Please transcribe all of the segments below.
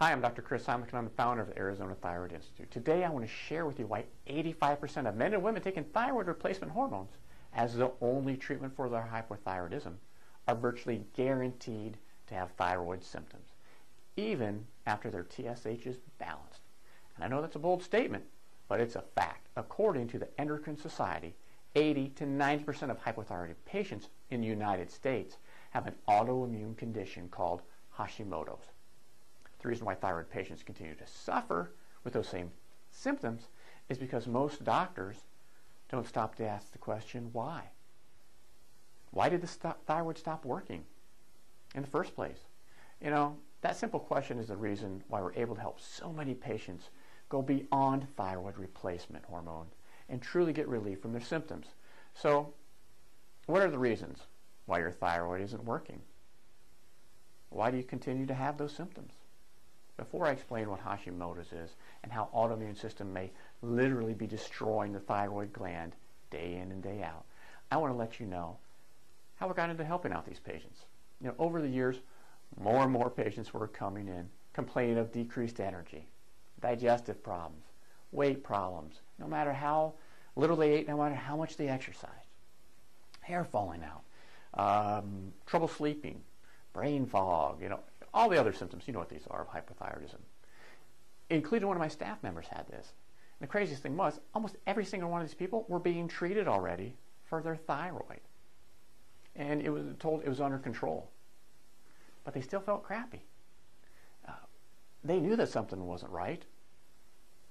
Hi, I'm Dr. Chris Simon, and I'm the founder of the Arizona Thyroid Institute. Today I want to share with you why 85% of men and women taking thyroid replacement hormones as the only treatment for their hypothyroidism are virtually guaranteed to have thyroid symptoms, even after their TSH is balanced. And I know that's a bold statement, but it's a fact. According to the Endocrine Society, 80 to 90% of hypothyroid patients in the United States have an autoimmune condition called Hashimoto's. The reason why thyroid patients continue to suffer with those same symptoms is because most doctors don't stop to ask the question, why? Why did the thyroid stop working in the first place? You know, that simple question is the reason why we're able to help so many patients go beyond thyroid replacement hormone and truly get relief from their symptoms. So, what are the reasons why your thyroid isn't working? Why do you continue to have those symptoms? Before I explain what Hashimoto's is and how autoimmune system may literally be destroying the thyroid gland day in and day out, I want to let you know how I got into helping out these patients. You know, over the years, more and more patients were coming in complaining of decreased energy, digestive problems, weight problems, no matter how little they ate, no matter how much they exercised, hair falling out, trouble sleeping, brain fog, you know, all the other symptoms, you know what these are of hypothyroidism. Including one of my staff members had this. And the craziest thing was, almost every single one of these people were being treated already for their thyroid. And it was told it was under control. But they still felt crappy. They knew that something wasn't right.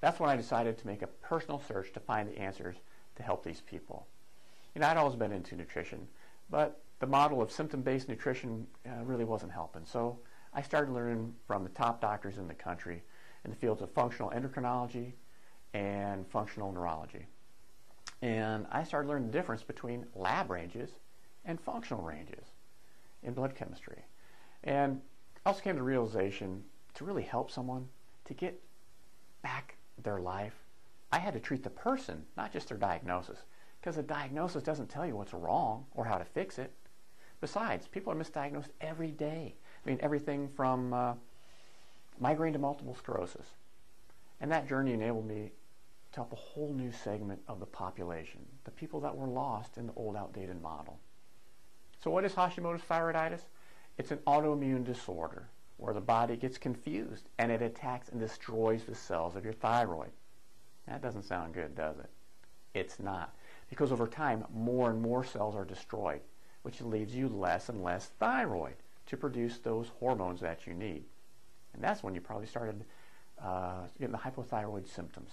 That's when I decided to make a personal search to find the answers to help these people. You know, I'd always been into nutrition, but the model of symptom-based nutrition really wasn't helping. So I started learning from the top doctors in the country in the fields of functional endocrinology and functional neurology. And I started learning the difference between lab ranges and functional ranges in blood chemistry. And I also came to the realization to really help someone to get back their life, I had to treat the person, not just their diagnosis, because a diagnosis doesn't tell you what's wrong or how to fix it. Besides, people are misdiagnosed every day. I mean, everything from migraine to multiple sclerosis. And that journey enabled me to help a whole new segment of the population, the people that were lost in the old outdated model. So what is Hashimoto's thyroiditis? It's an autoimmune disorder where the body gets confused and it attacks and destroys the cells of your thyroid. That doesn't sound good, does it? It's not. Because over time, more and more cells are destroyed, which leaves you less and less thyroid to produce those hormones that you need. And that's when you probably started getting the hypothyroid symptoms.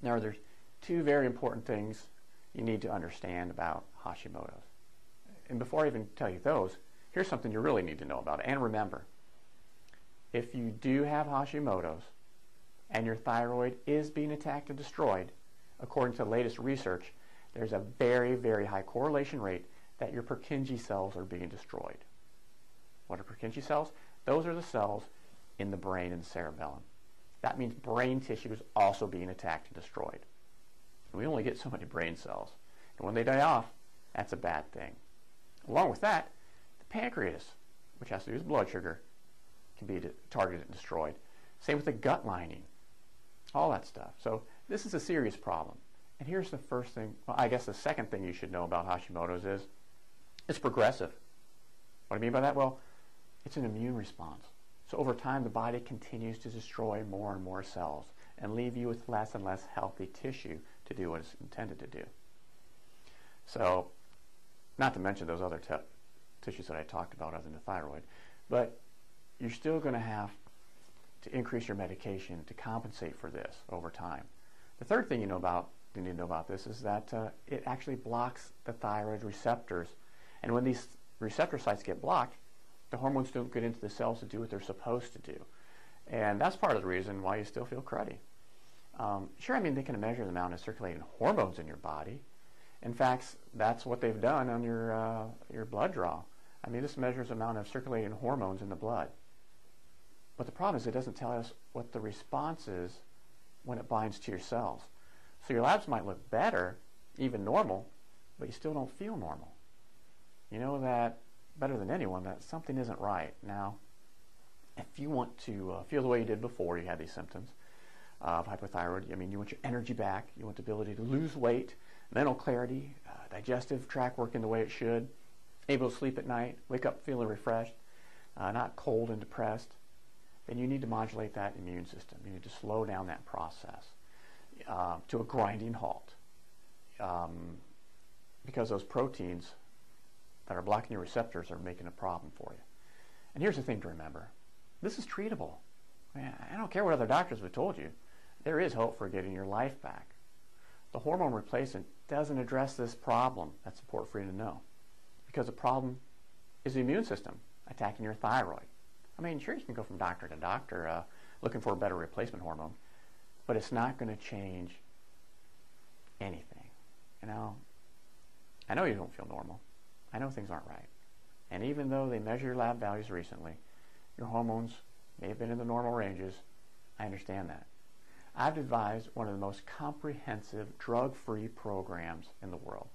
Now, there's two very important things you need to understand about Hashimoto's. And before I even tell you those, here's something you really need to know about it. And remember, if you do have Hashimoto's and your thyroid is being attacked and destroyed, according to the latest research, there's a very, very high correlation rate that your Purkinje cells are being destroyed. What are Purkinje cells? Those are the cells in the brain and the cerebellum. That means brain tissue is also being attacked and destroyed. And we only get so many brain cells. And when they die off, that's a bad thing. Along with that, the pancreas, which has to do with blood sugar, can be targeted and destroyed. Same with the gut lining, all that stuff. So this is a serious problem. And here's the first thing, well, I guess the second thing you should know about Hashimoto's is it's progressive. What do I mean by that? Well, it's an immune response. So over time, the body continues to destroy more and more cells and leave you with less and less healthy tissue to do what it's intended to do. So, not to mention those other tissues that I talked about other than the thyroid, but you're still going to have to increase your medication to compensate for this over time. The third thing you need to know about this is that it actually blocks the thyroid receptors. And when these receptor sites get blocked, the hormones don't get into the cells to do what they're supposed to do. And that's part of the reason why you still feel cruddy. Sure, I mean, they can measure the amount of circulating hormones in your body. In fact, that's what they've done on your blood draw. I mean, this measures the amount of circulating hormones in the blood. But the problem is it doesn't tell us what the response is when it binds to your cells. So your labs might look better, even normal, but you still don't feel normal. You know that better than anyone that something isn't right. Now, If you want to feel the way you did before you had these symptoms of hypothyroid, I mean, you want your energy back, you want the ability to lose weight, mental clarity, digestive tract working the way it should, able to sleep at night, wake up feeling refreshed, not cold and depressed, then you need to modulate that immune system. You need to slow down that process to a grinding halt. Because those proteins that are blocking your receptors are making a problem for you. And here's the thing to remember. This is treatable. I don't care what other doctors have told you. There is hope for getting your life back. The hormone replacement doesn't address this problem. That's important for you to know. Because the problem is the immune system attacking your thyroid. I mean, sure, you can go from doctor to doctor looking for a better replacement hormone, but it's not going to change anything. You know, I know you don't feel normal. I know things aren't right. And even though they measure your lab values recently, your hormones may have been in the normal ranges. I understand that. I've devised one of the most comprehensive drug-free programs in the world.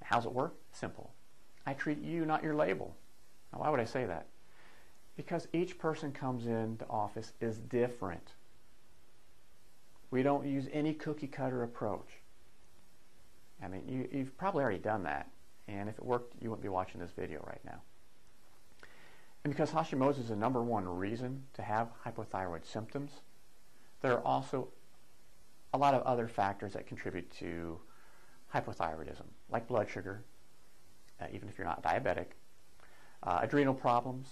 How's it work? Simple. I treat you, not your label. Now, why would I say that? Because each person comes into office is different. We don't use any cookie-cutter approach. I mean, you've probably already done that. And if it worked, you wouldn't be watching this video right now. And because Hashimoto's is the #1 reason to have hypothyroid symptoms, there are also a lot of other factors that contribute to hypothyroidism, like blood sugar, even if you're not diabetic, adrenal problems,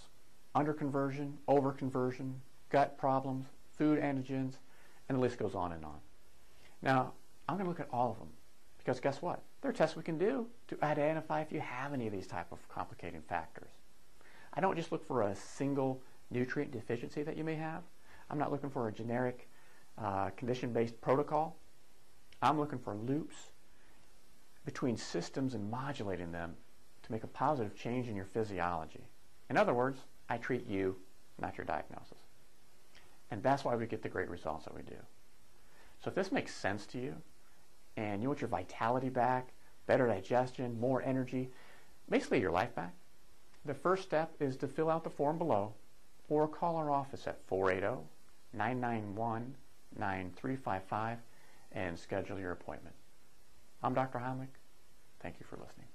underconversion, overconversion, gut problems, food antigens, and the list goes on and on. Now, I'm going to look at all of them because guess what? There are tests we can do to identify if you have any of these type of complicating factors. I don't just look for a single nutrient deficiency that you may have. I'm not looking for a generic condition-based protocol. I'm looking for loops between systems and modulating them to make a positive change in your physiology. In other words, I treat you, not your diagnosis. And that's why we get the great results that we do. So if this makes sense to you, and you want your vitality back, better digestion, more energy, basically your life back, the first step is to fill out the form below or call our office at 480-991-9355 and schedule your appointment. I'm Dr. Heimlich. Thank you for listening.